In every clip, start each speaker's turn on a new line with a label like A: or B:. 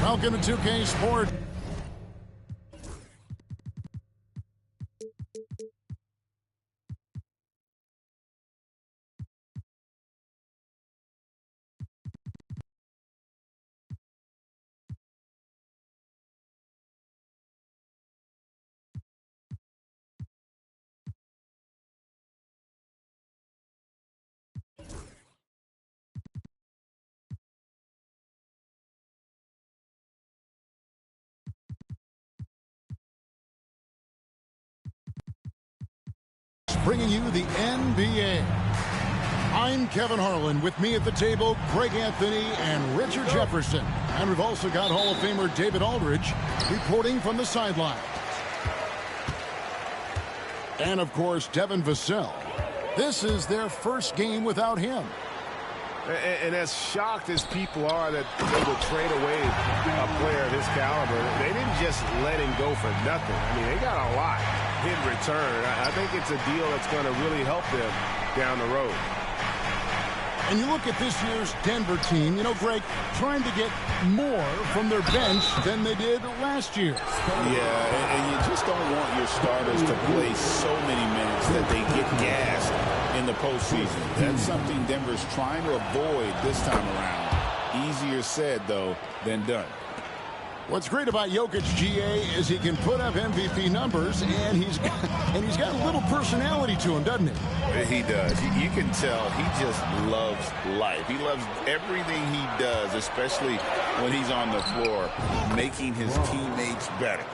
A: Welcome to 2K Sport. Bringing you the NBA. I'm Kevin Harlan. With me at the table, Greg Anthony and Richard Jefferson. And we've also got Hall of Famer David Aldridge reporting from the sideline. And, of course, Devin Vassell. This is their first game without him.
B: And as shocked as people are that they would trade away a player of his caliber, they didn't just let him go for nothing. I mean, they got a lot in return. I think it's a deal that's going to really help them down the road.
A: And you look at this year's Denver team, you know, Greg, trying to get more from their bench than they did last year.
C: Yeah, and you just don't want your starters to play so many minutes that they get gassed in the postseason. That's something Denver's trying to avoid this time around. Easier said, though, than done.
A: What's great about Jokic, GA, is he can put up MVP numbers, and he's got a little personality to him, doesn't he?
C: He does. You can tell he just loves life. He loves everything he does, especially when he's on the floor, making his teammates better.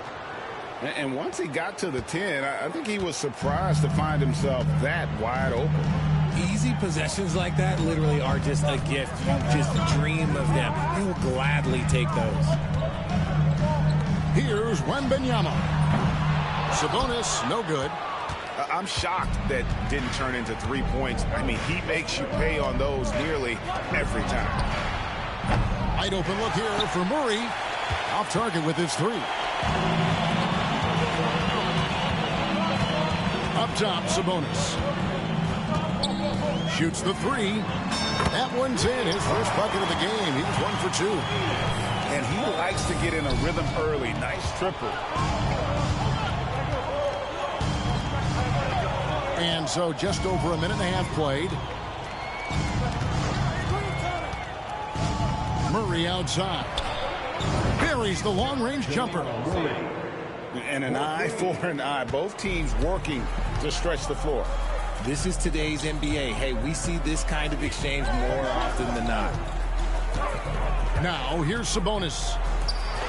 C: And once he got to the 10, I think he was surprised to find himself that wide open.
D: Easy possessions like that literally are just a gift. You just dream of them. He'll gladly take those.
A: Here's Wembanyama. Sabonis, no good.
B: I'm shocked that didn't turn into 3 points. I mean, he makes you pay on those nearly every time.
A: Wide open look here for Murray. Off target with his three. Up top, Sabonis. Shoots the three. That one's in. His first bucket of the game. He's 1 for 2.
C: And he likes to get in a rhythm early. Nice triple.
A: And so just over a minute and a half played. Murray outside. Buries the long-range jumper.
C: And an eye for an eye. Both teams working to stretch the floor.
D: This is today's NBA. Hey, we see this kind of exchange more often than not.
A: Now, here's Sabonis.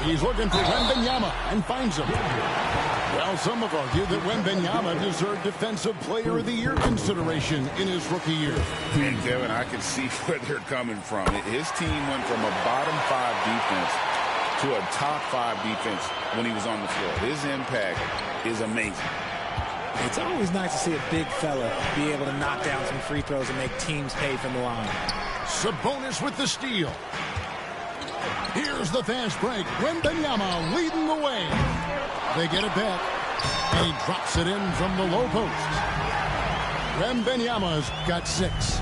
A: He's looking for Wembanyama and finds him. Well, some have argued that Wembanyama deserved Defensive Player of the Year consideration in his rookie year.
C: And, Kevin, I can see where they're coming from. His team went from a bottom 5 defense to a top 5 defense when he was on the floor. His impact is amazing.
D: It's always nice to see a big fella be able to knock down some free throws and make teams pay from the line.
A: Sabonis with the steal. Here's the fast break. Wembanyama leading the way. They get it back, and he drops it in from the low post. Wembanyama's got 6.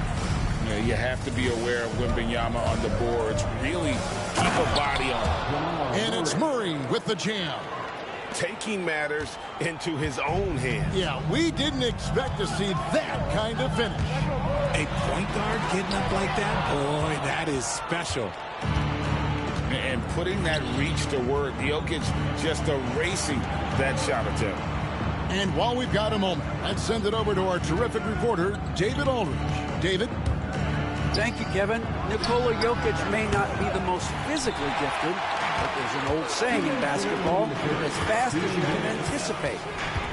C: Yeah, you have to be aware of Wembanyama on the boards. Really keep a body on him.
A: And it's Murray with the jam.
B: Taking matters into his own hands.
A: Yeah, we didn't expect to see that kind of finish.
D: A point guard getting up like that? Boy, that is special.
C: And putting that reach to work, Jokic just erasing that shot attempt.
A: And while we've got a moment, let's send it over to our terrific reporter, David Aldridge. David?
E: Thank you, Kevin. Nikola Jokic may not be the most physically gifted, but there's an old saying in basketball, as fast as you can anticipate.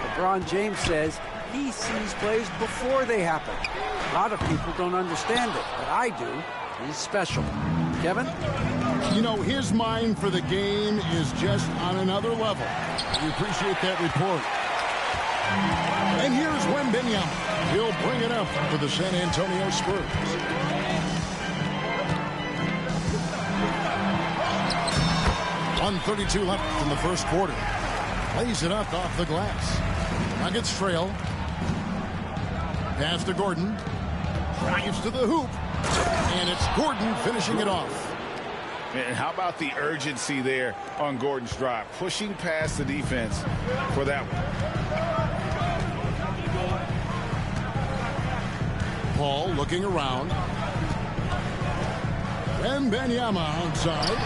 E: LeBron James says he sees plays before they happen. A lot of people don't understand it, but I do. He's special. Kevin?
A: You know, his mind for the game is just on another level. We appreciate that report. And here's Wembanyama. He'll bring it up for the San Antonio Spurs. .132 left in the first quarter. Lays it up off the glass. Nuggets trail. Pass to Gordon. Drives to the hoop. And it's Gordon finishing it off.
C: And how about the urgency there on Gordon's drive? Pushing past the defense for that one.
A: Paul looking around. Wembanyama outside.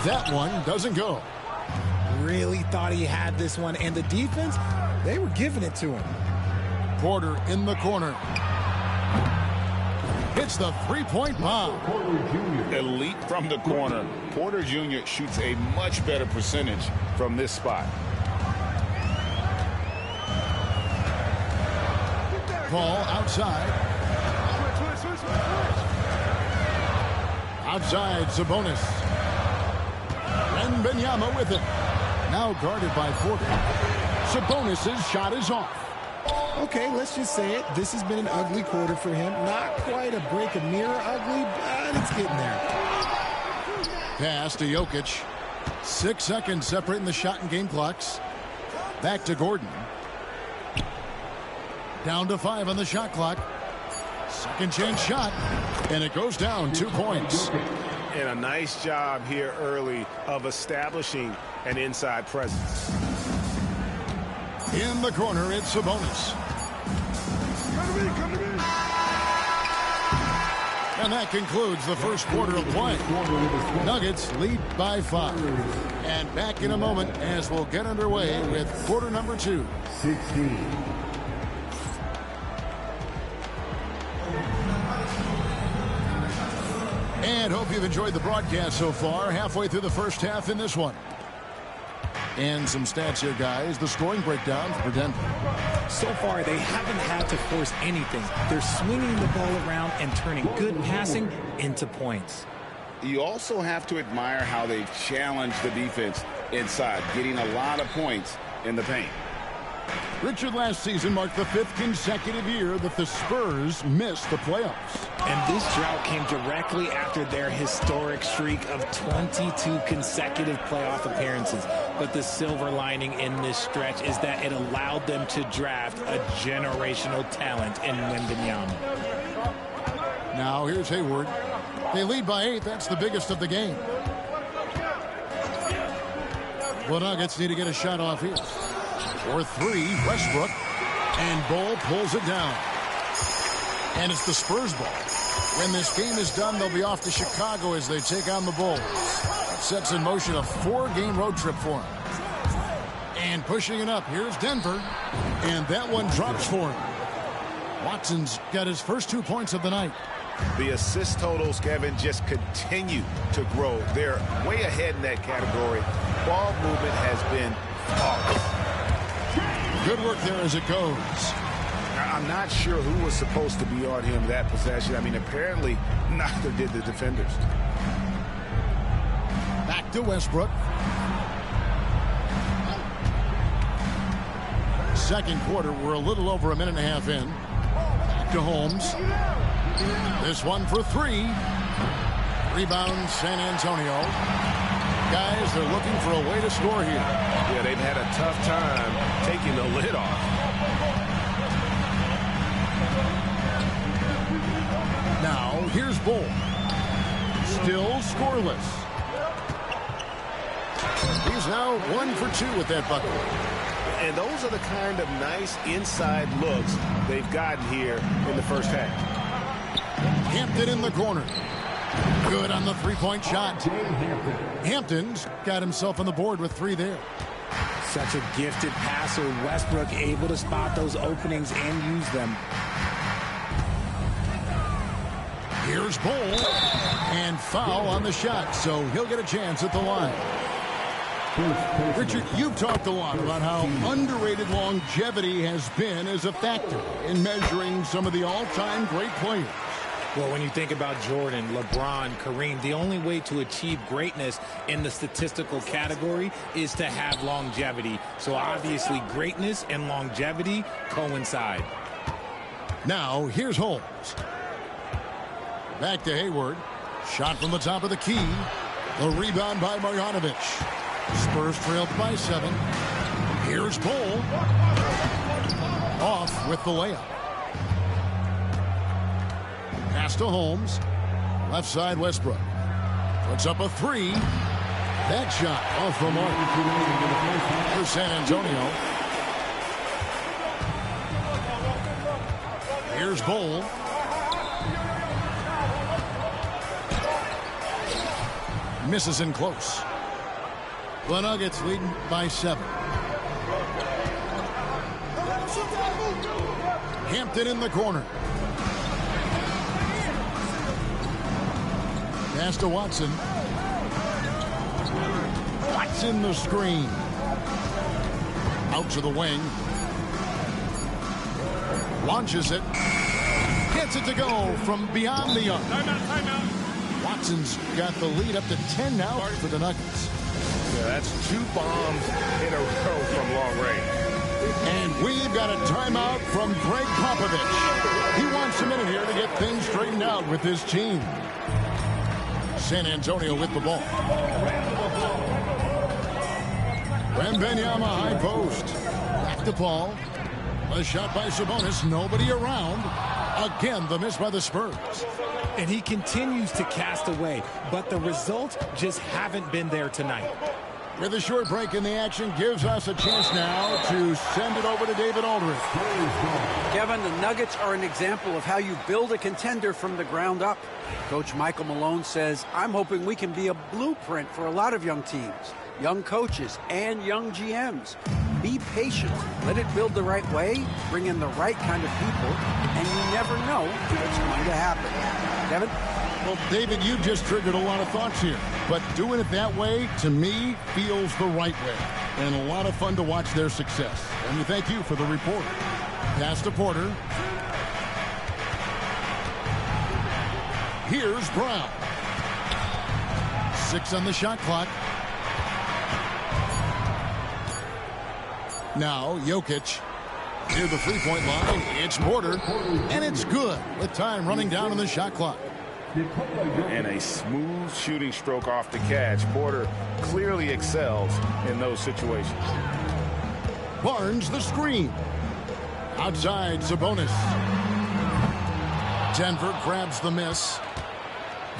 A: That one doesn't go.
D: Really thought he had this one, and the defense, they were giving it to him.
A: Porter in the corner. Hits the three-point bomb.
C: Elite from the corner. Porter Jr. shoots a much better percentage from this spot.
A: Paul outside. Outside, Sabonis. Wembanyama with it. Now guarded by Porter. Sabonis' shot is off.
D: Okay, let's just say it. This has been an ugly quarter for him. Not quite a break a mirror ugly, but it's getting there.
A: Pass to Jokic. 6 seconds separating the shot and game clocks. Back to Gordon. Down to 5 on the shot clock. Second chance shot. And it goes down 2 points.
B: And a nice job here early of establishing an inside presence.
A: In the corner, it's Sabonis. And that concludes the first quarter of play. Nuggets lead by 5. And back in a moment as we'll get underway with quarter number 2.
F: 16.
A: And hope you've enjoyed the broadcast so far. Halfway through the first half in this one. And some stats here, guys. The scoring breakdown for Denver.
D: So far, they haven't had to force anything. They're swinging the ball around and turning good passing into points.
C: You also have to admire how they've challenged the defense inside, getting a lot of points in the paint.
A: Richard, last season marked the 5th consecutive year that the Spurs missed the playoffs.
D: And this drought came directly after their historic streak of 22 consecutive playoff appearances. But the silver lining in this stretch is that it allowed them to draft a generational talent in Wembanyama.
A: Now here's Hayward. They lead by 8. That's the biggest of the game. The Nuggets need to get a shot off here. For 3, Westbrook. And Bull pulls it down. And it's the Spurs ball. When this game is done, they'll be off to Chicago as they take on the Bulls. That sets in motion a 4-game road trip for them. And pushing it up, here's Denver. And that one drops for him. Watson's got his first 2 points of the night.
B: The assist totals, Kevin, just continue to grow. They're way ahead in that category. Ball movement has been flawless.
A: Good work there as it goes.
B: I'm not sure who was supposed to be on him that possession. I mean, apparently neither did the defenders.
A: Back to Westbrook. Second quarter, we're a little over a minute and a half in. Back to Holmes. This one for 3. Rebound, San Antonio. Guys, they're looking for a way to score here.
B: Yeah, they've had a tough time taking the lid off.
A: Now, here's Bull. Still scoreless. He's now 1 for 2 with that bucket.
B: And those are the kind of nice inside looks they've gotten here in the first half.
A: Hampton in the corner. Good on the 3-point shot. Hampton's got himself on the board with 3 there.
D: Such a gifted passer. Westbrook able to spot those openings and use them.
A: Here's Bull. And foul on the shot, so he'll get a chance at the line. Richard, you've talked a lot about how underrated longevity has been as a factor in measuring some of the all-time great players.
D: Well, when you think about Jordan, LeBron, Kareem, the only way to achieve greatness in the statistical category is to have longevity. So obviously greatness and longevity coincide.
A: Now, here's Holmes. Back to Hayward. Shot from the top of the key. The rebound by Marjanovic. Spurs trailed by 7. Here's Bull. Off with the layup. Pass to Holmes. Left side, Westbrook. Puts up a three. That shot off the mark for San Antonio. Here's Bol. Misses in close. The Nuggets leading by 7. Hampton in the corner. Pass to Watson. Watson the screen. Out to the wing. Launches it. Gets it to go from beyond the arc.
B: Timeout.
A: Watson's got the lead up to 10 now for the Nuggets.
B: Yeah, that's 2 bombs in a row from long range.
A: And we've got a timeout from Greg Popovich. He wants a minute here to get things straightened out with his team. San Antonio with the ball. Wembanyama high post. Back to Paul. A shot by Sabonis. Nobody around. Again, the miss by the Spurs.
D: And he continues to cast away, but the results just haven't been there tonight.
A: With a short break in the action, gives us a chance now to send it over to David Aldridge.
E: Kevin, the Nuggets are an example of how you build a contender from the ground up. Coach Michael Malone says, I'm hoping we can be a blueprint for a lot of young teams, young coaches, and young GMs. Be patient. Let it build the right way, bring in the right kind of people, and you never know what's going to happen. Kevin?
A: Well, David, you just triggered a lot of thoughts here. But doing it that way, to me, feels the right way. And a lot of fun to watch their success. And we thank you for the report. Pass to Porter. Here's Brown. 6 on the shot clock. Now, Jokic. Near the three-point line, it's Porter. And it's good with time running down on the shot clock.
C: And a smooth shooting stroke off the catch. Porter clearly excels in those situations.
A: Barnes the screen. Outside, Sabonis. Denver grabs the miss.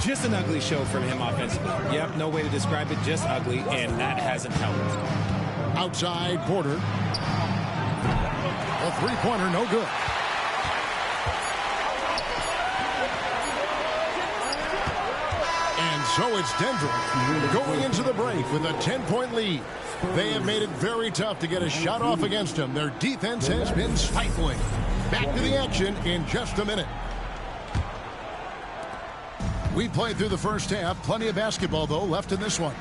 D: Just an ugly show from him offensively. Yep, no way to describe it, just ugly, and that hasn't helped.
A: Outside, Porter. A three-pointer, no good. And so it's Denver going into the break with a 10-point lead. They have made it very tough to get a shot off against them. Their defense has been stifling. Back to the action in just a minute. We played through the first half. Plenty of basketball, though, left in this one.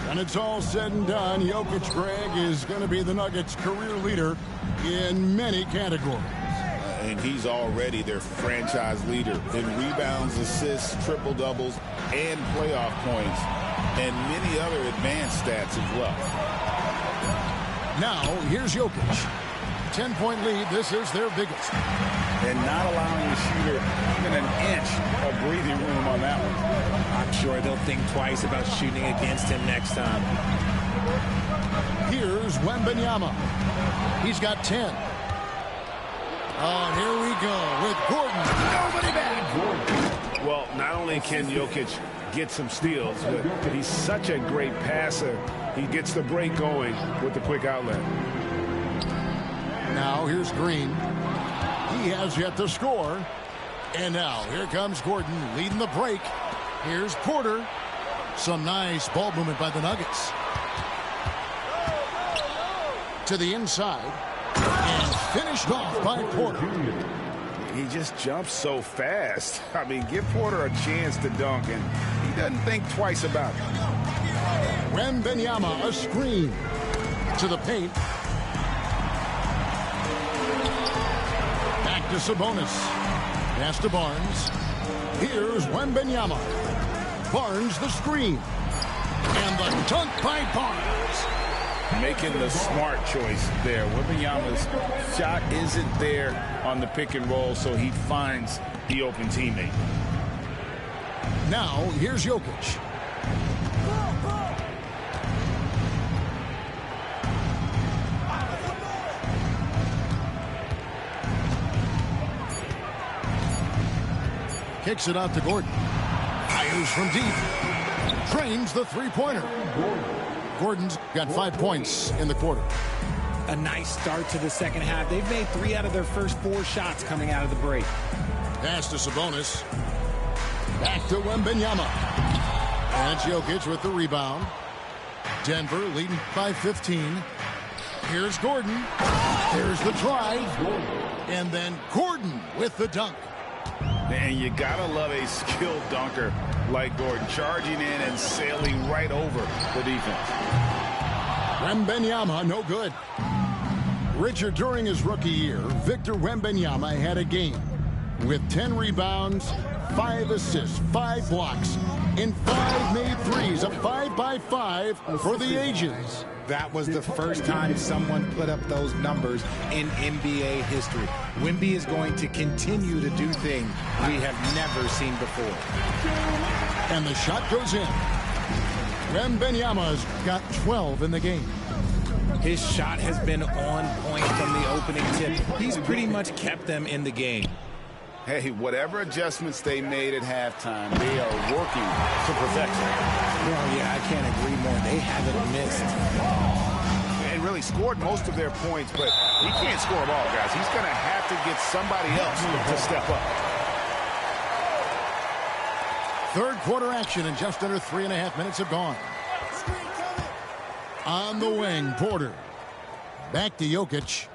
A: When it's all said and done, Jokic, Greg, is going to be the Nuggets' career leader in many categories.
C: And he's already their franchise leader in rebounds, assists, triple-doubles, and playoff points, and many other advanced stats as well.
A: Now, here's Jokic. 10-point lead. This is their biggest.
C: And not allowing the shooter even an inch of breathing room on that one.
D: I'm sure they'll think twice about shooting against him next time.
A: Here's Wembanyama. He's got 10. Oh, here we go with Gordon. Nobody back.
B: Well, not only can Jokic get some steals, but he's such a great passer. He gets the break going with the quick outlet.
A: Now here's Green. He has yet to score. And now here comes Gordon leading the break. Here's Porter. Some nice ball movement by the Nuggets. To the inside. And finished off by Porter.
B: He just jumps so fast. I mean, give Porter a chance to dunk, and he doesn't think twice about it.
A: Wembanyama, a screen. To the paint. Back to Sabonis. Pass to Barnes. Here's Wembanyama. Barnes the screen. And the dunk by Barnes.
C: Making the smart choice there. Wembanyama's shot isn't there on the pick and roll, so he finds the open teammate.
A: Now, here's Jokic. Kicks it out to Gordon. Fires from deep. Trains the three-pointer. Gordon's got 5 points in the quarter.
D: A nice start to the second half. They've made 3 out of their first 4 shots coming out of the break.
A: Pass to Sabonis. Back to Wembanyama. And it's Jokic with the rebound. Denver leading by 15. Here's Gordon. There's the try. And then Gordon with the dunk.
C: And you gotta love a skilled dunker like Gordon, charging in and sailing right over the defense.
A: Wembanyama, no good. Richard, during his rookie year, Victor Wembanyama had a game with 10 rebounds, 5 assists, 5 blocks, and 5 made threes, a 5-by-5 for the ages.
D: That was the first time someone put up those numbers in NBA history. Wemby is going to continue to do things we have never seen before.
A: And the shot goes in. Wembanyama's got 12 in the game.
D: His shot has been on point from the opening tip. He's pretty much kept them in the game.
C: Hey, whatever adjustments they made at halftime, they are working to perfection.
D: Well, yeah, I can't agree more. They haven't missed.
B: And really scored most of their points, but he can't score them all, guys. He's going to have to get somebody else to step up.
A: Third quarter action, and just under 3.5 minutes have gone. On the wing, Porter. Back to Jokic.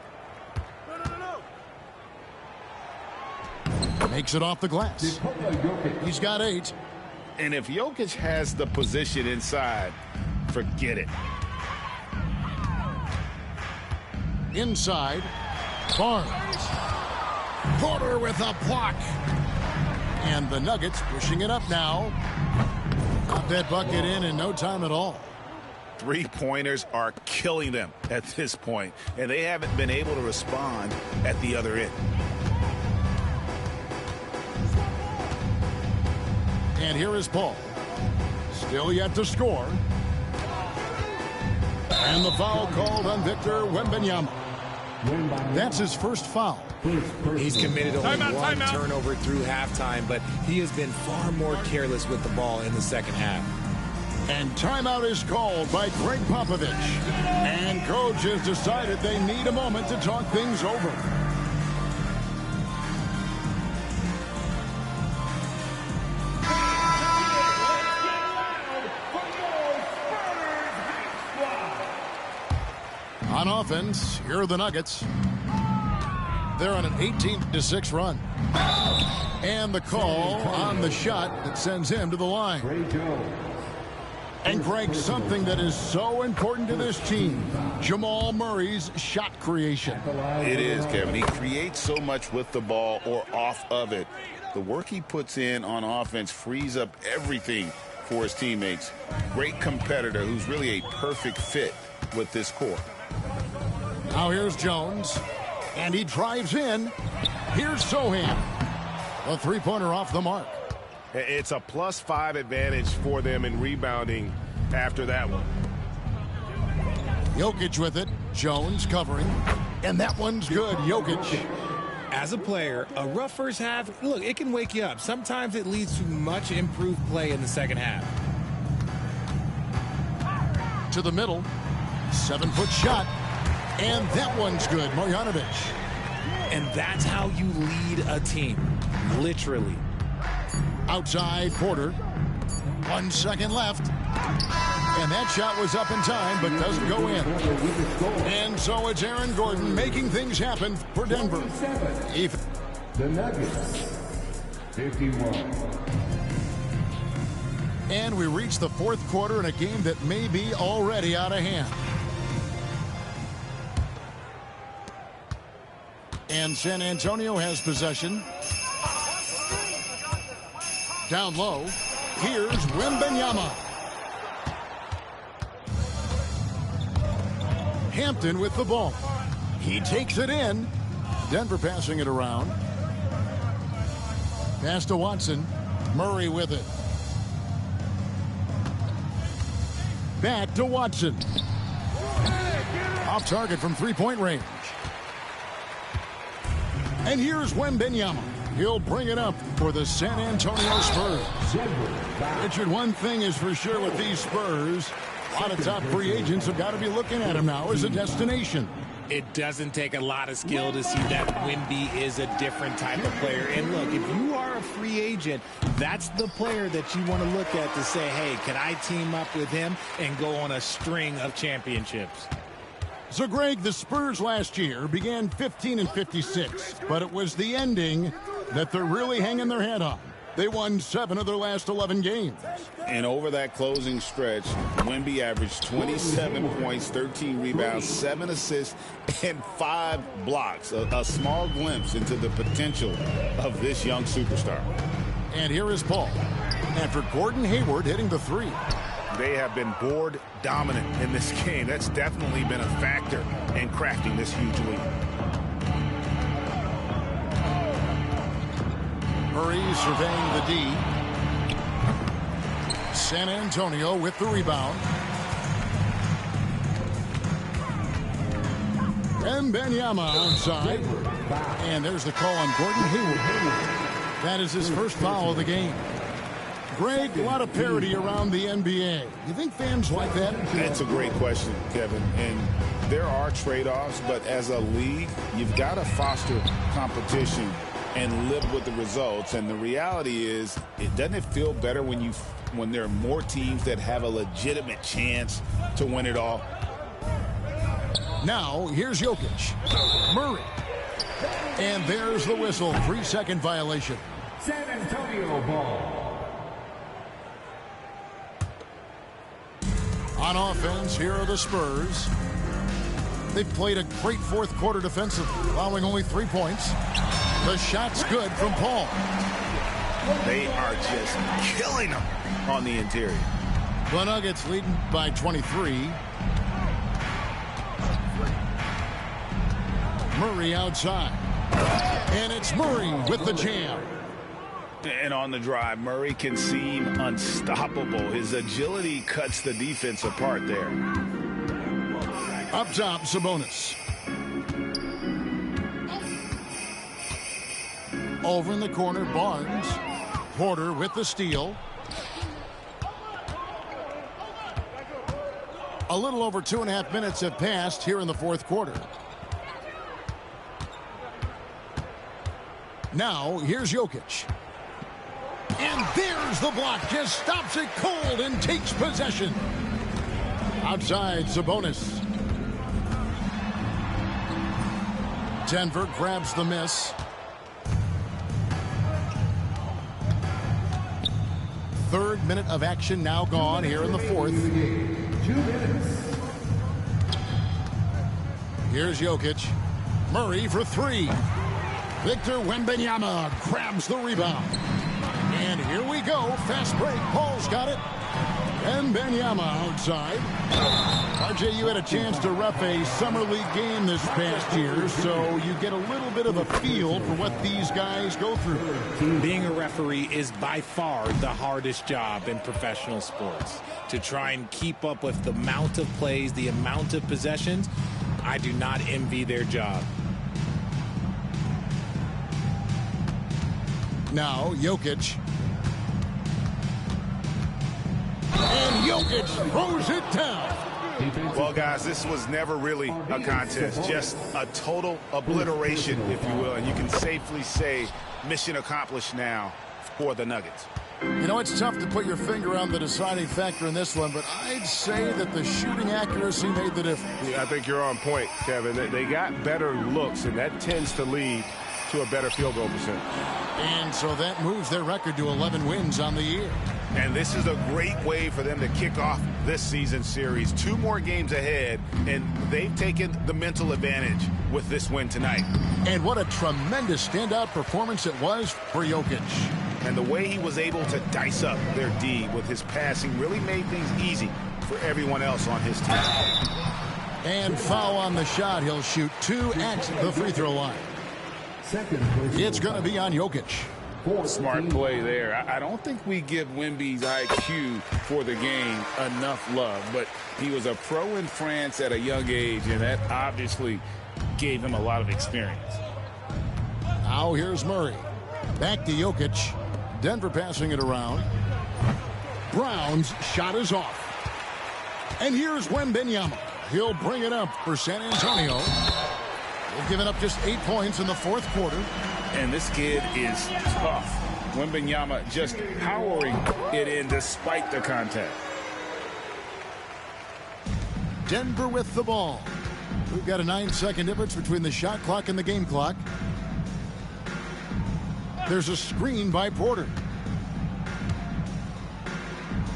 A: Makes it off the glass. He's got 8.
C: And if Jokic has the position inside, forget it.
A: Inside, Barnes. Porter with a block. And the Nuggets pushing it up now. Got that bucket in no time at all.
C: Three-pointers are killing them at this point, and they haven't been able to respond at the other end.
A: And here is Paul. Still yet to score. And the foul called on Victor Wembanyama. That's his first foul.
D: He's committed only one turnover through halftime, but he has been far more careless with the ball in the second half.
A: And timeout is called by Greg Popovich. And coach has decided they need a moment to talk things over. On offense, here are the Nuggets. They're on an 18-6 run. And the call on the shot that sends him to the line. And Greg, something that is so important to this team, Jamal Murray's shot creation.
C: It is, Kevin. He creates so much with the ball or off of it. The work he puts in on offense frees up everything for his teammates. Great competitor who's really a perfect fit with this core.
A: Now here's Jones, and he drives in. Here's Sohan. A three-pointer off the mark.
B: It's a +5 advantage for them in rebounding after that one.
A: Jokic with it. Jones covering. And that one's good. Jokic.
D: As a player, a rough first half, look, it can wake you up. Sometimes it leads to much improved play in the second half.
A: To the middle. 7-foot shot. And that one's good. Marjanovic.
D: And that's how you lead a team. Literally.
A: Outside, Porter. 1 second left. And that shot was up in time, but doesn't go in. And so it's Aaron Gordon making things happen for Denver.
F: The Nuggets, 51.
A: And we reach the fourth quarter in a game that may be already out of hand. And San Antonio has possession. Down low, here's Wembanyama. Hampton with the ball. He takes it in. Denver passing it around. Pass to Watson. Murray with it. Back to Watson. Off target from three-point range. And here's Wembanyama. He'll bring it up for the San Antonio Spurs. Richard, one thing is for sure with these Spurs, a lot of top free agents have got to be looking at him now as a destination.
D: It doesn't take a lot of skill to see that Wemby is a different type of player. And look, if you are a free agent, that's the player that you want to look at to say, hey, can I team up with him and go on a string of championships?
A: So, Greg, the Spurs last year began 15-56, but it was the ending that they're really hanging their head on. They won 7 of their last 11 games.
C: And over that closing stretch, Wemby averaged 27 points, 13 rebounds, 7 assists, and 5 blocks. A small glimpse into the potential of this young superstar.
A: And here is Paul. After Gordon Hayward hitting the 3.
B: They have been board dominant in this game. That's definitely been a factor in crafting this huge lead.
A: Murray surveying the D. San Antonio with the rebound. Wembanyama outside. And there's the call on Gordon Hayward. That is his first foul of the game. Greg, a lot of parity around the NBA. You think fans like that?
C: That's a great question, Kevin. And there are trade-offs, but as a league, you've got to foster competition and live with the results. And the reality is, doesn't it feel better when there are more teams that have a legitimate chance to win it all?
A: Now, here's Jokic. Murray. And there's the whistle. 3-second violation.
F: San Antonio ball.
A: On offense, here are the Spurs. They've played a great fourth quarter defensively, allowing only 3 points. The shot's good from Paul.
B: They are just killing them on the interior.
A: The Nuggets leading by 23. Murray outside. And it's Murray with the jam.
C: And on the drive, Murray can seem unstoppable. His agility cuts the defense apart there.
A: Up top, Sabonis. Over in the corner, Barnes. Porter with the steal. A little over 2.5 minutes have passed here in the fourth quarter. Now, here's Jokic. And there's the block. Just stops it cold and takes possession. Outside, Sabonis. Denver grabs the miss. Third minute of action now gone here in the fourth.
F: 2 minutes.
A: Here's Jokic. Murray for 3. Victor Wembanyama grabs the rebound. And here we go. Fast break. Paul's got it. Wembanyama outside. RJ, you had a chance to ref a summer league game this past year, so you get a little bit of a feel for what these guys go through.
D: Being a referee is by far the hardest job in professional sports. To try and keep up with the amount of plays, the amount of possessions, I do not envy their job.
A: Now, Jokic. And Jokic throws it down.
B: Well, guys, this was never really a contest. Just a total obliteration, if you will. And you can safely say mission accomplished now for the Nuggets.
A: You know, it's tough to put your finger on the deciding factor in this one, but I'd say that the shooting accuracy made the difference.
B: Yeah, I think you're on point, Kevin. They got better looks, and that tends to lead to a better field goal percentage.
A: And so that moves their record to 11 wins on the year.
B: And this is a great way for them to kick off this season series. 2 more games ahead, and they've taken the mental advantage with this win tonight.
A: And what a tremendous standout performance it was for Jokic.
B: And the way he was able to dice up their D with his passing really made things easy for everyone else on his team.
A: And foul on the shot. He'll shoot 2 at the free throw line. It's going to be on Jokic.
C: Smart play there. I don't think we give Wemby's IQ for the game enough love, but he was a pro in France at a young age, and that obviously gave him a lot of experience.
A: Now here's Murray. Back to Jokic. Denver passing it around. Brown's shot is off. And here's Wembanyama. He'll bring it up for San Antonio. They've given up just 8 points in the fourth quarter.
C: And this kid is tough. Wembanyama just powering it in despite the contact.
A: Denver with the ball. We've got a 9-second difference between the shot clock and the game clock. There's a screen by Porter.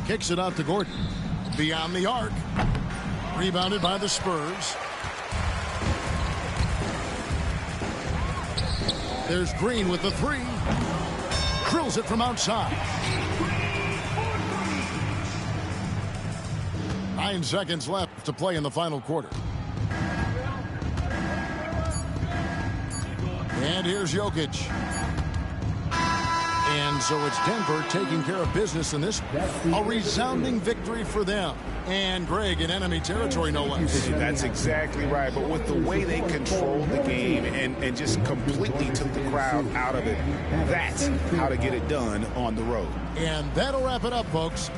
A: Kicks it out to Gordon. Beyond the arc. Rebounded by the Spurs. There's Green with the three. Drills it from outside. 9 seconds left to play in the final quarter. And here's Jokic. And so it's Denver taking care of business in this. A resounding victory for them. And Greg, in enemy territory, no less.
C: That's exactly right. But with the way they controlled the game and just completely took the crowd out of it, that's how to get it done on the road.
A: And that'll wrap it up, folks.